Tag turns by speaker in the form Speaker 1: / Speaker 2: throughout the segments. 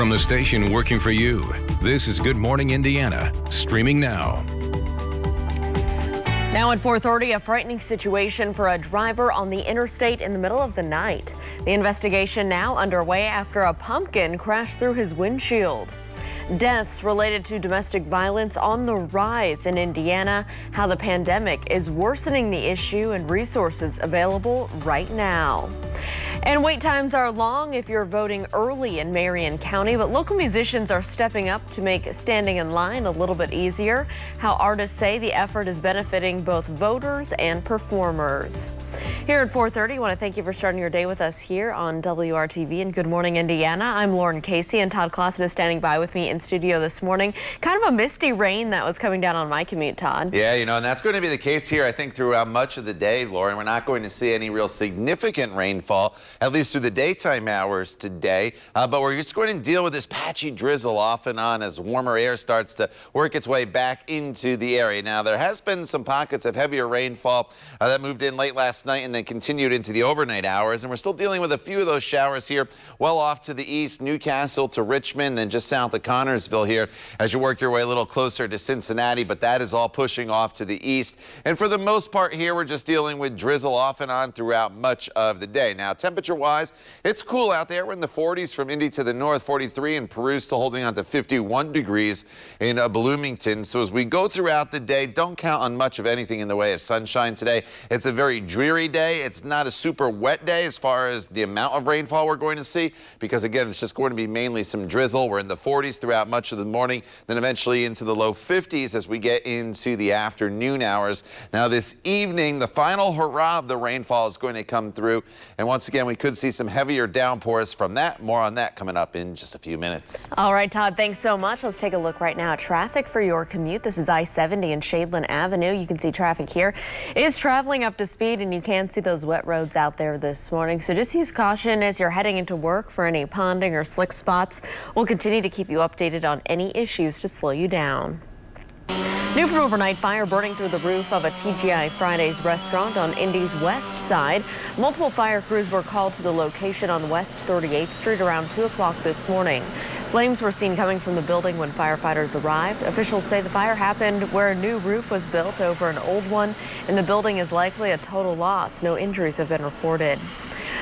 Speaker 1: From the station working for you, this is Good Morning Indiana, streaming now.
Speaker 2: Now at 4:30, a frightening situation for a driver on the interstate in the middle of the night. The investigation now underway after a pumpkin crashed through his windshield. Deaths related to domestic violence on the rise in Indiana, how the pandemic is worsening the issue, and resources available right now. And wait times are long if you're voting early in Marion County, but local musicians are stepping up to make standing in line a little bit easier. How artists say the effort is benefiting both voters and performers. Here at 4:30, I want to thank you for starting your day with us here on WRTV and Good Morning Indiana. I'm Lauren Casey, and Todd Clausen is standing by with me in studio this morning. Kind of a misty rain that was coming down on my commute, Todd.
Speaker 3: Yeah, and that's going to be the case here, I think, throughout much of the day, Lauren. We're not going to see any real significant rainfall, at least through the daytime hours today. But we're just going to deal with this patchy drizzle off and on as warmer air starts to work its way back into the area. Now, there has been some pockets of heavier rainfall that moved in late last night and then continued into the overnight hours, and we're still dealing with a few of those showers here well off to the east, Newcastle to Richmond, and just south of Connorsville here as you work your way a little closer to Cincinnati, but that is all pushing off to the east. And for the most part here, we're just dealing with drizzle off and on throughout much of the day. Now, temperature-wise, it's cool out there. We're in the 40s from Indy to the north, 43 in Peru, still holding on to 51 degrees in Bloomington. So as we go throughout the day, don't count on much of anything in the way of sunshine today. It's a very dreary day. It's not a super wet day as far as the amount of rainfall we're going to see, because again, it's just going to be mainly some drizzle. We're in the 40s throughout much of the morning, then eventually into the low 50s as we get into the afternoon hours. Now this evening, the final hurrah of the rainfall is going to come through, and once again, we could see some heavier downpours from that. More on that coming up in just a few minutes.
Speaker 2: All right, Todd, thanks so much. Let's take a look right now at traffic for your commute. This is I-70 and Shadeland Avenue. You can see traffic here is traveling up to speed, and you can see those wet roads out there this morning. So just use caution as you're heading into work for any ponding or slick spots. We'll continue to keep you updated on any issues to slow you down. New from overnight, fire burning through the roof of a TGI Fridays restaurant on Indy's west side. Multiple fire crews were called to the location on West 38th Street around 2 o'clock this morning. Flames were seen coming from the building when firefighters arrived. Officials say the fire happened where a new roof was built over an old one, and the building is likely a total loss. No injuries have been reported.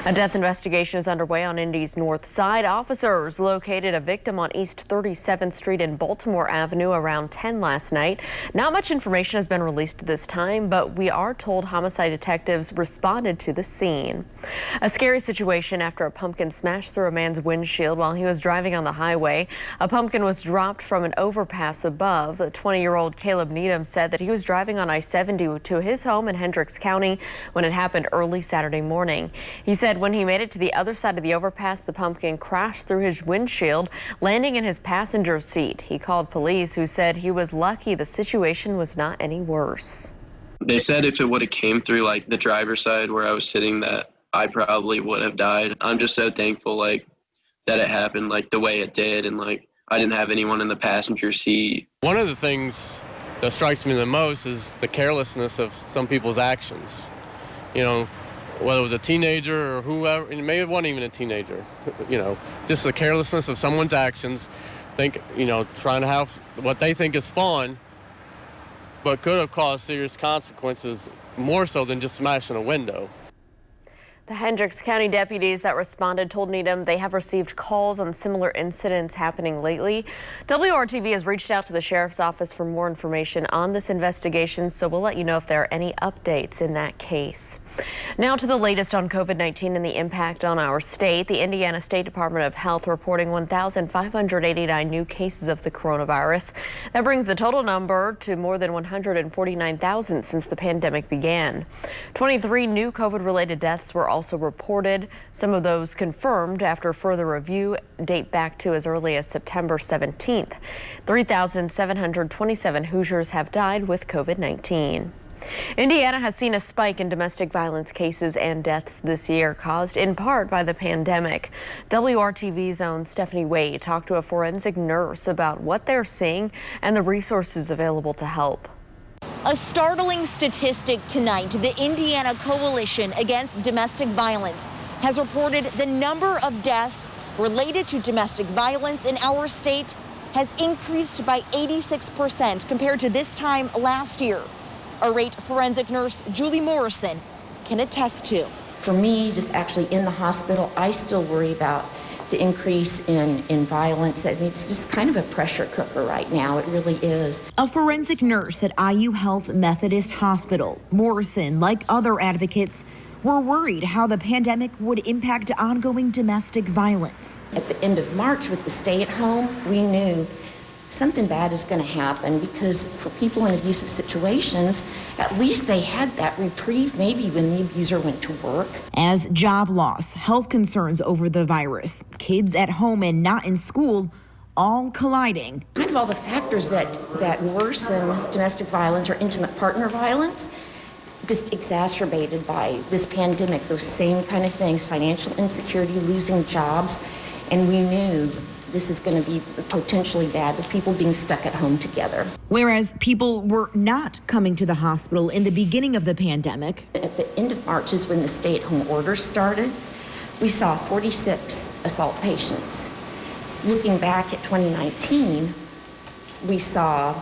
Speaker 2: A death investigation is underway on Indy's north side. Officers located a victim on East 37th Street and Baltimore Avenue around 10 last night. Not much information has been released at this time, but we are told homicide detectives responded to the scene. A scary situation after a pumpkin smashed through a man's windshield while he was driving on the highway. A pumpkin was dropped from an overpass above. The 20-year-old Caleb Needham said that he was driving on I-70 to his home in Hendricks County when it happened early Saturday morning. He said when he made it to the other side of the overpass, the pumpkin crashed through his windshield, landing in his passenger seat. He called police, who said he was lucky the situation was not any worse.
Speaker 4: They said if it would have came through like the driver's side where I was sitting, that I probably would have died. I'm just so thankful that it happened the way it did, and I didn't have anyone in the passenger seat.
Speaker 5: One of the things that strikes me the most is the carelessness of some people's actions. Whether it was a teenager or whoever, and maybe it wasn't even a teenager, just the carelessness of someone's actions, trying to have what they think is fun, but could have caused serious consequences, more so than just smashing a window.
Speaker 2: The Hendricks County deputies that responded told Needham they have received calls on similar incidents happening lately. WRTV has reached out to the sheriff's office for more information on this investigation, so we'll let you know if there are any updates in that case. Now to the latest on COVID-19 and the impact on our state. The Indiana State Department of Health reporting 1,589 new cases of the coronavirus. That brings the total number to more than 149,000 since the pandemic began. 23 new COVID-related deaths were also reported. Some of those confirmed after further review date back to as early as September 17th. 3,727 Hoosiers have died with COVID-19. Indiana has seen a spike in domestic violence cases and deaths this year, caused in part by the pandemic. WRTV's own Stephanie Wade talked to a forensic nurse about what they're seeing and the resources available to help.
Speaker 6: A startling statistic tonight. The Indiana Coalition Against Domestic Violence has reported the number of deaths related to domestic violence in our state has increased by 86% compared to this time last year, a rate forensic nurse Julie Morrison can attest to.
Speaker 7: For me, just actually in the hospital, I still worry about the increase in violence. I mean, it's just kind of a pressure cooker right now. It really is.
Speaker 6: A forensic nurse at IU Health Methodist Hospital, Morrison, like other advocates, were worried how the pandemic would impact ongoing domestic violence.
Speaker 7: At the end of March with the stay at home, we knew something bad is going to happen because for people in abusive situations, at least they had that reprieve maybe when the abuser went to work.
Speaker 6: As job loss, health concerns over the virus, kids at home and not in school, all colliding.
Speaker 7: Kind of all the factors that worsen domestic violence or intimate partner violence, just exacerbated by this pandemic, those same kind of things, financial insecurity, losing jobs, and we knew this is going to be potentially bad with people being stuck at home together.
Speaker 6: Whereas people were not coming to the hospital in the beginning of the pandemic.
Speaker 7: At the end of March is when the stay-at-home orders started. We saw 46 assault patients. Looking back at 2019, we saw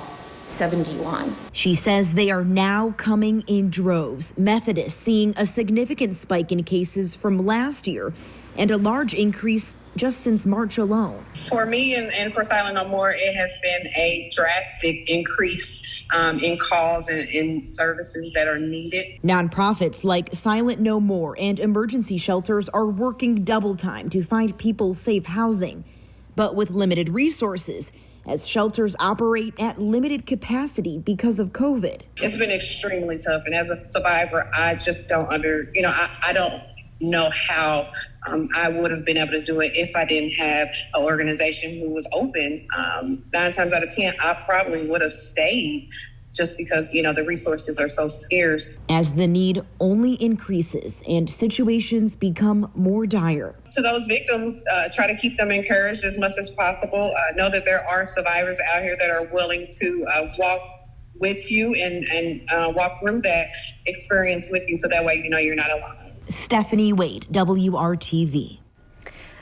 Speaker 7: 71.
Speaker 6: She says they are now coming in droves. Methodists seeing a significant spike in cases from last year and a large increase just since March alone.
Speaker 8: For me and for Silent No More, it has been a drastic increase in calls and in services that are needed.
Speaker 6: Nonprofits like Silent No More and emergency shelters are working double time to find people safe housing, but with limited resources, as shelters operate at limited capacity because of COVID.
Speaker 8: It's been extremely tough, and as a survivor, I just don't I don't know how I would have been able to do it if I didn't have an organization who was open. 9 times out of 10, I probably would have stayed just because, the resources are so scarce.
Speaker 6: As the need only increases and situations become more dire.
Speaker 8: To those victims, try to keep them encouraged as much as possible. Know that there are survivors out here that are willing to walk with you and walk through that experience with you, so that way you're not alone.
Speaker 6: Stephanie Wade, WRTV.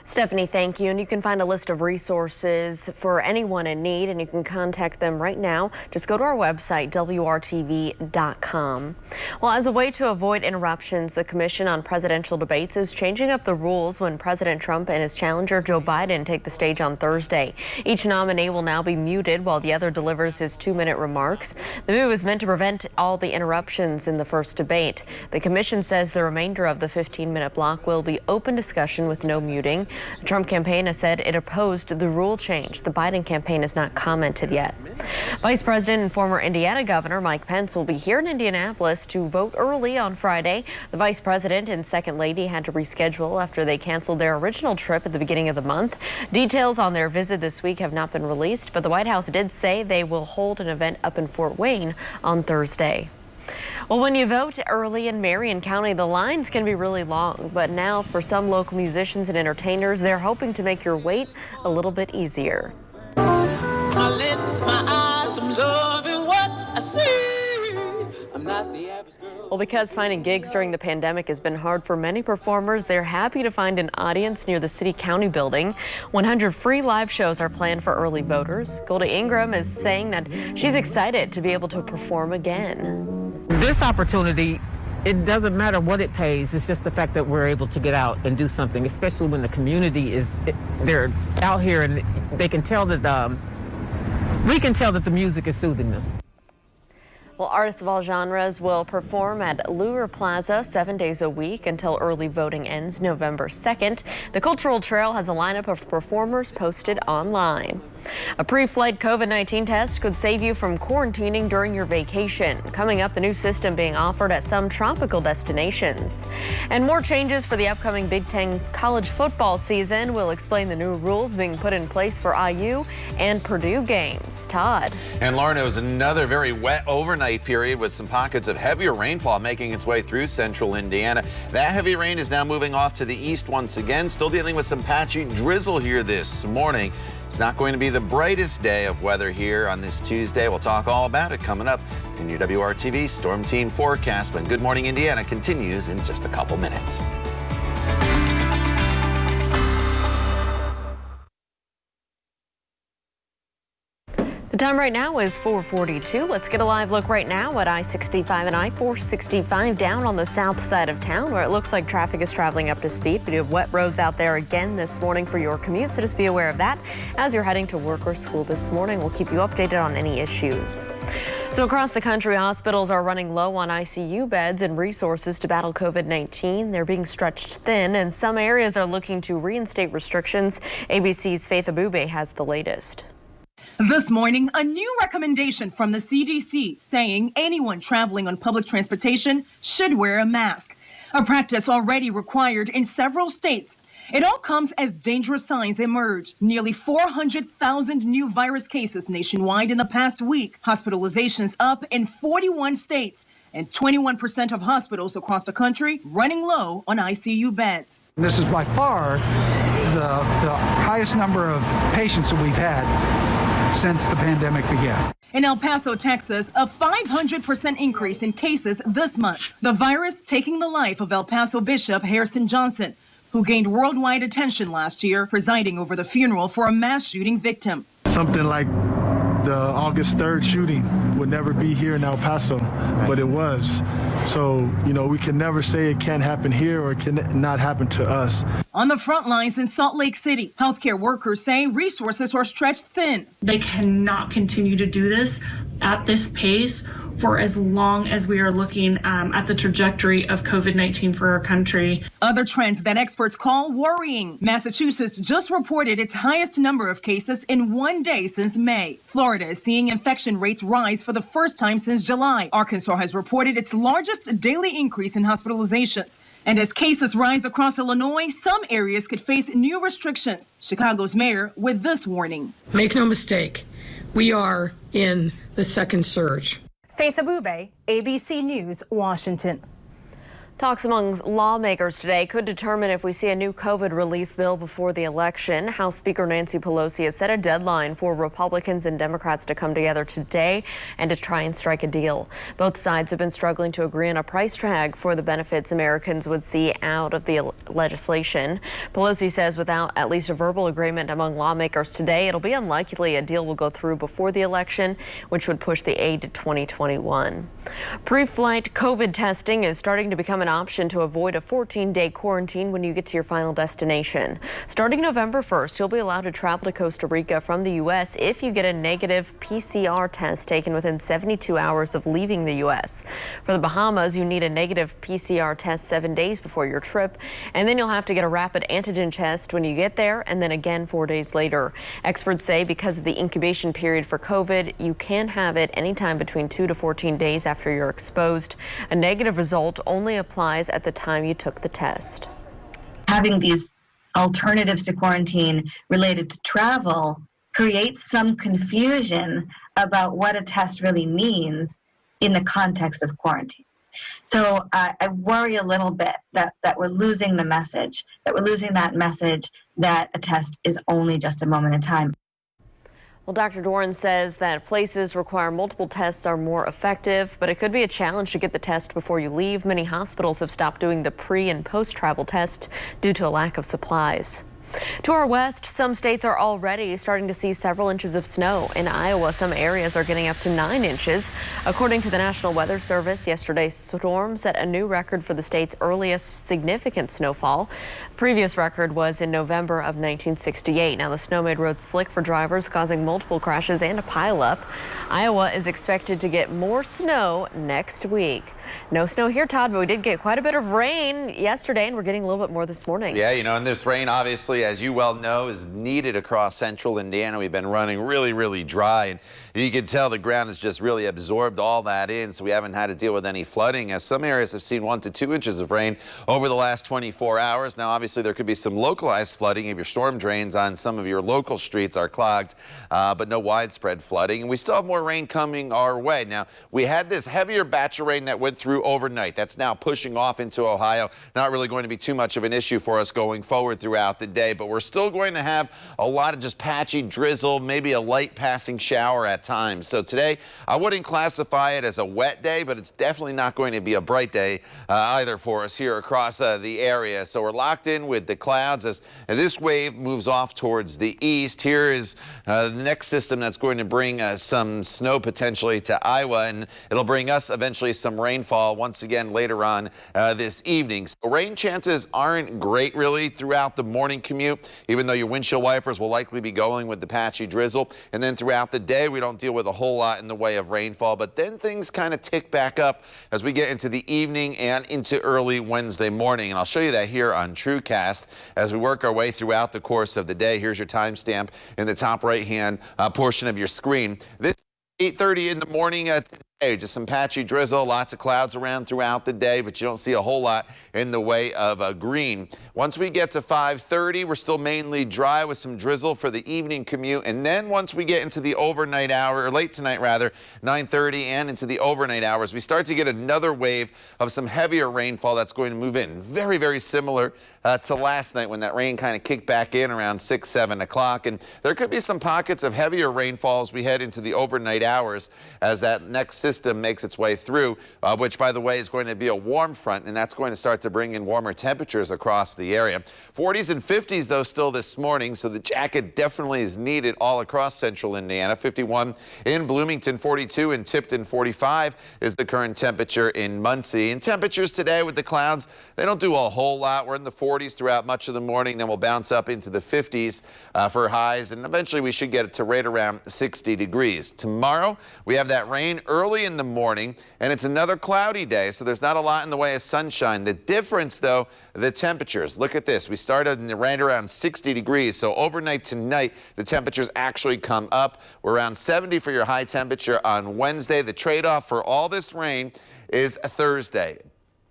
Speaker 2: Stephanie, thank you. And you can find a list of resources for anyone in need, and you can contact them right now. Just go to our website, WRTV.com. Well, as a way to avoid interruptions, the Commission on Presidential Debates is changing up the rules when President Trump and his challenger Joe Biden take the stage on Thursday. Each nominee will now be muted while the other delivers his 2-minute remarks. The move is meant to prevent all the interruptions in the first debate. The Commission says the remainder of the 15-minute block will be open discussion with no muting. The Trump campaign has said it opposed the rule change. The Biden campaign has not commented yet. Vice President and former Indiana Governor Mike Pence will be here in Indianapolis to vote early on Friday. The Vice President and Second Lady had to reschedule after they canceled their original trip at the beginning of the month. Details on their visit this week have not been released, but the White House did say they will hold an event up in Fort Wayne on Thursday. Well, when you vote early in Marion County, the lines can be really long, but now for some local musicians and entertainers, they're hoping to make your wait a little bit easier.
Speaker 9: My lips, my eyes, I'm loving what I see. I'm not the average girl.
Speaker 2: Well, because finding gigs during the pandemic has been hard for many performers, they're happy to find an audience near the city-county building. 100 free live shows are planned for early voters. Golda Ingram is saying that she's excited to be able to perform again.
Speaker 10: This opportunity, it doesn't matter what it pays. It's just the fact that we're able to get out and do something, especially when the community they're out here and they can tell that we can tell that the music is soothing them.
Speaker 2: Well, artists of all genres will perform at Lure Plaza 7 days a week until early voting ends November 2nd. The Cultural Trail has a lineup of performers posted online. A pre-flight COVID-19 test could save you from quarantining during your vacation. Coming up, the new system being offered at some tropical destinations. And more changes for the upcoming Big Ten college football season. We'll explain the new rules being put in place for IU and Purdue games. Todd.
Speaker 3: And Lauren, it was another very wet overnight period with some pockets of heavier rainfall making its way through central Indiana. That heavy rain is now moving off to the east once again, still dealing with some patchy drizzle here this morning. It's not going to be the brightest day of weather here on this Tuesday. We'll talk all about it coming up in your WRTV Storm Team forecast when Good Morning Indiana continues in just a couple minutes.
Speaker 2: The time right now is 4:42. Let's get a live look right now at I-65 and I-465 down on the south side of town, where it looks like traffic is traveling up to speed. We do have wet roads out there again this morning for your commute, so just be aware of that as you're heading to work or school this morning. We'll keep you updated on any issues. So across the country, hospitals are running low on ICU beds and resources to battle COVID-19. They're being stretched thin, and some areas are looking to reinstate restrictions. ABC's Faith Abube has the latest.
Speaker 11: This morning, a new recommendation from the CDC saying anyone traveling on public transportation should wear a mask, a practice already required in several states. It all comes as dangerous signs emerge. Nearly 400,000 new virus cases nationwide in the past week. Hospitalizations up in 41 states, and 21% of hospitals across the country running low on ICU beds.
Speaker 12: This is by far the highest number of patients that we've had since the pandemic began.
Speaker 11: In El Paso, Texas, a 500% increase in cases this month. The virus taking the life of El Paso Bishop Harrison Johnson, who gained worldwide attention last year, presiding over the funeral for a mass shooting victim.
Speaker 13: Something like the August 3rd shooting would never be here in El Paso, but it was. So, we can never say it can't happen here or it can not happen to us.
Speaker 11: On the front lines in Salt Lake City, healthcare workers say resources are stretched thin.
Speaker 14: They cannot continue to do this at this pace for as long as we are looking at the trajectory of COVID-19 for our country.
Speaker 11: Other trends that experts call worrying. Massachusetts just reported its highest number of cases in one day since May. Florida is seeing infection rates rise for the first time since July. Arkansas has reported its largest daily increase in hospitalizations. And as cases rise across Illinois, some areas could face new restrictions. Chicago's mayor with this warning.
Speaker 15: Make no mistake, we are in the second surge.
Speaker 11: Faith Abube, ABC News, Washington.
Speaker 2: Talks among lawmakers today could determine if we see a new COVID relief bill before the election. House Speaker Nancy Pelosi has set a deadline for Republicans and Democrats to come together today and to try and strike a deal. Both sides have been struggling to agree on a price tag for the benefits Americans would see out of the legislation. Pelosi says without at least a verbal agreement among lawmakers today, it'll be unlikely a deal will go through before the election, which would push the aid to 2021. Pre-flight COVID testing is starting to become an option to avoid a 14-day quarantine when you get to your final destination. Starting November 1st, you'll be allowed to travel to Costa Rica from the U.S. if you get a negative PCR test taken within 72 hours of leaving the U.S. For the Bahamas, you need a negative PCR test 7 days before your trip, and then you'll have to get a rapid antigen test when you get there, and then again 4 days later. Experts say because of the incubation period for COVID, you can have it anytime between 2 to 14 days after you're exposed. A negative result only applies at the time you took the test.
Speaker 16: Having these alternatives to quarantine related to travel creates some confusion about what a test really means in the context of quarantine. So I worry a little bit that we're losing the message, that we're losing that message that a test is only just a moment in time.
Speaker 2: Well, Dr. Doran says that places require multiple tests are more effective, but it could be a challenge to get the test before you leave. Many hospitals have stopped doing the pre- and post-travel tests due to a lack of supplies. To our west, some states are already starting to see several inches of snow. In Iowa, some areas are getting up to 9 inches. According to the National Weather Service, yesterday's storm set a new record for the state's earliest significant snowfall. Previous record was in November of 1968. Now, the snow made roads slick for drivers, causing multiple crashes and a pileup. Iowa is expected to get more snow next week. No snow here, Todd, but we did get quite a bit of rain yesterday, and we're getting a little bit more this morning.
Speaker 3: Yeah, and this rain, obviously, as you well know, is needed across central Indiana. We've been running really, really dry, and you can tell the ground has just really absorbed all that in, so we haven't had to deal with any flooding, as some areas have seen 1 to 2 inches of rain over the last 24 hours. Now, obviously, there could be some localized flooding if your storm drains on some of your local streets are clogged, but no widespread flooding, and we still have more rain coming our way. Now, we had this heavier batch of rain that went through overnight. That's now pushing off into Ohio. Not really going to be too much of an issue for us going forward throughout the day. but we're still going to have a lot of just patchy drizzle, maybe a light passing shower at times. So today, I wouldn't classify it as a wet day, but it's definitely not going to be a bright day either for us here across the area. So we're locked in with the clouds as this wave moves off towards the east. Here is the next system that's going to bring some snow potentially to Iowa, and it'll bring us eventually some rainfall once again later on this evening. So rain chances aren't great really throughout the morning commute, even though your windshield wipers will likely be going with the patchy drizzle. And then throughout the day, we don't deal with a whole lot in the way of rainfall, but then things kind of tick back up as we get into the evening and into early Wednesday morning. And I'll show you that here on TrueCast as we work our way throughout the course of the day. Here's your timestamp in the top right-hand portion of your screen. This 8:30 in the morning today, just some patchy drizzle, lots of clouds around throughout the day, but you don't see a whole lot in the way of green. Once we get to 5:30, we're still mainly dry with some drizzle for the evening commute. And then once we get into the overnight hour, or late tonight rather, 9:30 and into the overnight hours, we start to get another wave of some heavier rainfall that's going to move in. Very, very similar to last night when that rain kind of kicked back in around 6, 7 o'clock. And there could be some pockets of heavier rainfall as we head into the overnight hours as that next system makes its way through, which, by the way, is going to be a warm front, and that's going to start to bring in warmer temperatures across the area. 40s and 50s, though, still this morning, so the jacket definitely is needed all across central Indiana. 51 in Bloomington, 42 in Tipton, 45 is the current temperature in Muncie. And temperatures today with the clouds, they don't do a whole lot. We're in the 40s throughout much of the morning, then we'll bounce up into the 50s for highs, and eventually we should get it to right around 60 degrees. Tomorrow, we have that rain early in the morning, and it's another cloudy day, so there's not a lot in the way of sunshine. The difference, though, the temperatures. Look at this. We started in the rain around 60 degrees, so overnight tonight, the temperatures actually come up. We're around 70 for your high temperature on Wednesday. The trade-off for all this rain is Thursday.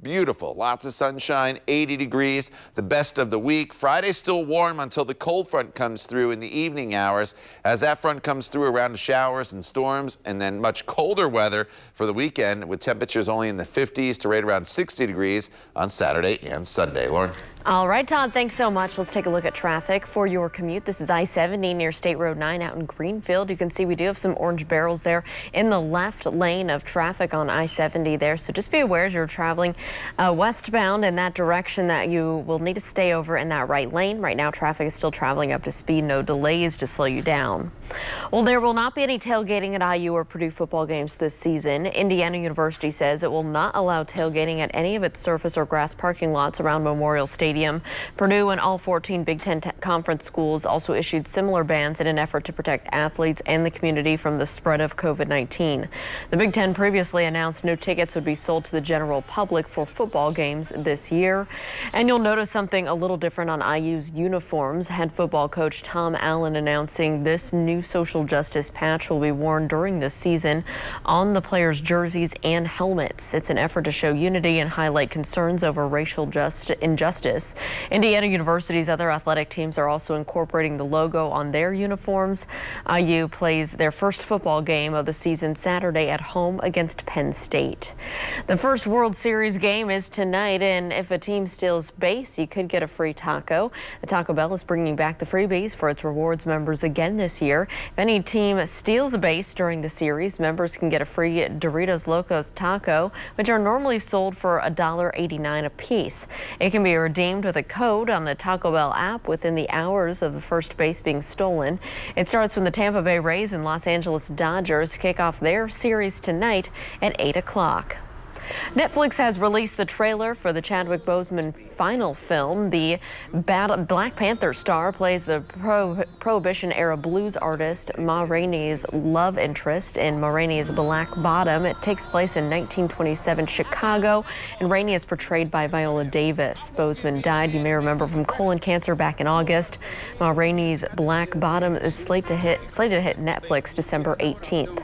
Speaker 3: Beautiful. Lots of sunshine, 80 degrees, the best of the week. Friday's still warm until the cold front comes through in the evening hours. As that front comes through around showers and storms, and then much colder weather for the weekend with temperatures only in the 50s to right around 60 degrees on Saturday and Sunday. Lauren?
Speaker 2: All right, Todd, thanks so much. Let's take a look at traffic for your commute. This is I-70 near State Road 9 out in Greenfield. You can see we do have some orange barrels there in the left lane of traffic on I-70 there. So just be aware as you're traveling westbound in that direction that you will need to stay over in that right lane. Right now, traffic is still traveling up to speed. No delays to slow you down. Well, there will not be any tailgating at IU or Purdue football games this season. Indiana University says it will not allow tailgating at any of its surface or grass parking lots around Memorial Stadium. Purdue and all 14 Big Ten conference schools also issued similar bans in an effort to protect athletes and the community from the spread of COVID-19. The Big Ten previously announced no tickets would be sold to the general public for football games this year. And you'll notice something a little different on IU's uniforms. Head football coach Tom Allen announcing this new social justice patch will be worn during this season on the players' jerseys and helmets. It's an effort to show unity and highlight concerns over racial injustice. Indiana University's other athletic teams are also incorporating the logo on their uniforms. IU plays their first football game of the season Saturday at home against Penn State. The first World Series game is tonight, and if a team steals base, you could get a free taco. The Taco Bell is bringing back the freebies for its rewards members again this year. If any team steals a base during the series, members can get a free Doritos Locos taco, which are normally sold for $1.89 a piece. It can be redeemed with a code on the Taco Bell app within the hours of the first base being stolen. It starts when the Tampa Bay Rays and Los Angeles Dodgers kick off their series tonight at 8 o'clock. Netflix has released the trailer for the Chadwick Boseman final film. The Black Panther star plays the Prohibition-era blues artist Ma Rainey's love interest in Ma Rainey's Black Bottom. It takes place in 1927 Chicago, and Rainey is portrayed by Viola Davis. Boseman died, you may remember, from colon cancer back in August. Ma Rainey's Black Bottom is slated to hit Netflix December 18th.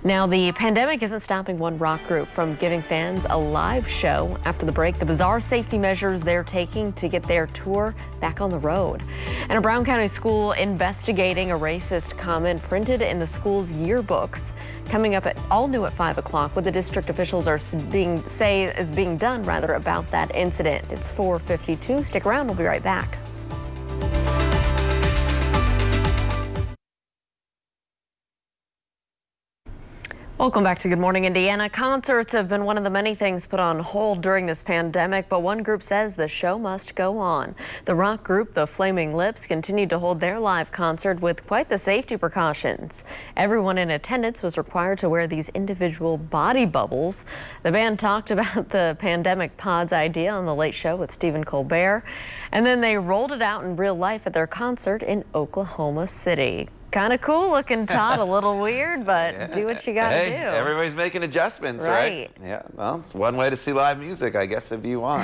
Speaker 2: Now, the pandemic isn't stopping one rock group from giving fans a live show. After the break, the bizarre safety measures they're taking to get their tour back on the road. And a Brown County school investigating a racist comment printed in the school's yearbooks. Coming up at all new at 5 o'clock, what the district officials are is being done about that incident. It's 4:52. Stick around. We'll be right back. Welcome back to Good Morning Indiana. Concerts have been one of the many things put on hold during this pandemic, but one group says the show must go on. The rock group, the Flaming Lips, continued to hold their live concert with quite the safety precautions. Everyone in attendance was required to wear these individual body bubbles. The band talked about the pandemic pods idea on The Late Show with Stephen Colbert, and then they rolled it out in real life at their concert in Oklahoma City. Kind of cool looking, Todd. A little weird, but do what you got to do.
Speaker 3: Everybody's making adjustments, right? Yeah, well, it's one way to see live music, I guess, if you want.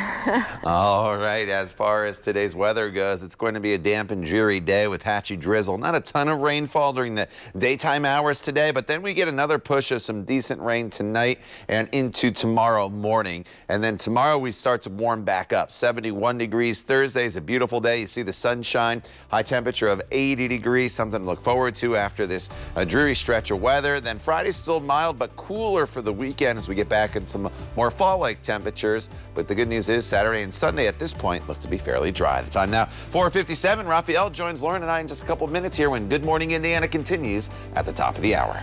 Speaker 3: All right, as far as today's weather goes, it's going to be a damp and dreary day with patchy drizzle. Not a ton of rainfall during the daytime hours today, but then we get another push of some decent rain tonight and into tomorrow morning. And then tomorrow we start to warm back up. 71 degrees. Thursday is a beautiful day. You see the sunshine, high temperature of 80 degrees, something to look forward to after this dreary stretch of weather. Then Friday's still mild but cooler for the weekend as we get back in some more fall-like temperatures. But the good news is Saturday and Sunday at this point look to be fairly dry. The time now 4:57. Raphael joins Lauren and I in just a couple minutes here when Good Morning Indiana continues at the top of the hour.